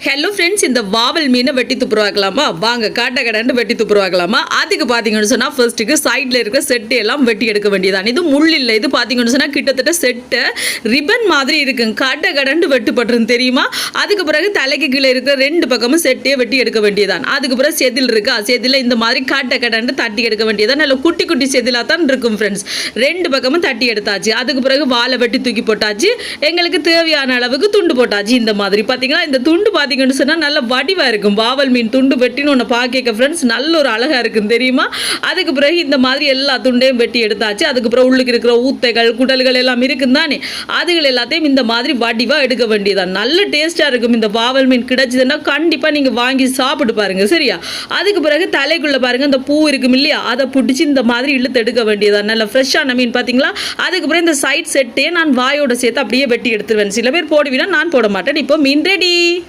Hello friends, இந்த வாவல் மீனை வெட்டி துப்புரவாக்கலாமா? வாங்க கடன்னு வெட்டி துப்புரவாக்கலாமா? அதுக்கு பார்த்தீங்கன்னு சொன்னால் ஃபர்ஸ்ட்டுக்கு சைடில் இருக்கிற செட்டு எல்லாம் வெட்டி எடுக்க வேண்டியதான். இது முள் இல்லை, இது பார்த்தீங்கன்னு சொன்னால் கிட்டத்தட்ட செட்டு ரிப்பன் மாதிரி இருக்குங்க. கடன்னு வெட்டுப்பட்டுருந்து தெரியுமா? அதுக்கு பிறகு தலைக்கு கீழே இருக்கிற ரெண்டு பக்கமும் செட்டே வெட்டி எடுக்க வேண்டியதான். அதுக்கு பிறகு செதில் இருக்கா, செதில் இந்த மாதிரி கடன்னு தட்டி எடுக்க வேண்டியதான். நல்ல குட்டி குட்டி செதிலாக தான் இருக்கும் ஃப்ரெண்ட்ஸ். ரெண்டு பக்கமும் தட்டி எடுத்தாச்சு. அதுக்கு பிறகு வாழை வெட்டி தூக்கி போட்டாச்சு. எங்களுக்கு தேவையான அளவுக்கு துண்டு போட்டாச்சு. இந்த மாதிரி பார்த்தீங்கன்னா இந்த துண்டு பார்த்தீங்கன்னு சொன்னால் நல்ல வடிவாக இருக்கும். வாவல் மீன் துண்டு வெட்டின்னு ஒன்று பார்க்க ஃப்ரெண்ட்ஸ் நல்ல ஒரு அழகாக இருக்கும் தெரியுமா? அதுக்கு பிறகு இந்த மாதிரி எல்லா துண்டையும் வெட்டி எடுத்தாச்சு. அதுக்கு பிறகு உள்ளுக்கு இருக்கிற ஊத்தைகள் குடல்கள் எல்லாம் இருக்கும் தானே, அதுகள் எல்லாத்தையும் இந்த மாதிரி வடிவாக எடுக்க வேண்டியதான். நல்ல டேஸ்ட்டாக இருக்கும். இந்த வாவல் மீன் கிடைச்சதுன்னா கண்டிப்பாக நீங்கள் வாங்கி சாப்பிட்டு பாருங்க, சரியா? அதுக்கு பிறகு தலைக்குள்ளே பாருங்க இந்த பூ இருக்கும் இல்லையா, அதை பிடிச்சி இந்த மாதிரி இழுத்து எடுக்க வேண்டியதான். நல்ல ஃப்ரெஷ்ஷான மீன் பார்த்தீங்களா? அதுக்கு பிறகு இந்த சைட் செட்டே நான் வாயோட சேர்த்து அப்படியே வெட்டி எடுத்துருவேன். சில பேர் போடுவீங்கன்னா நான் போட மாட்டேன். இப்போ மீன் ரெடி.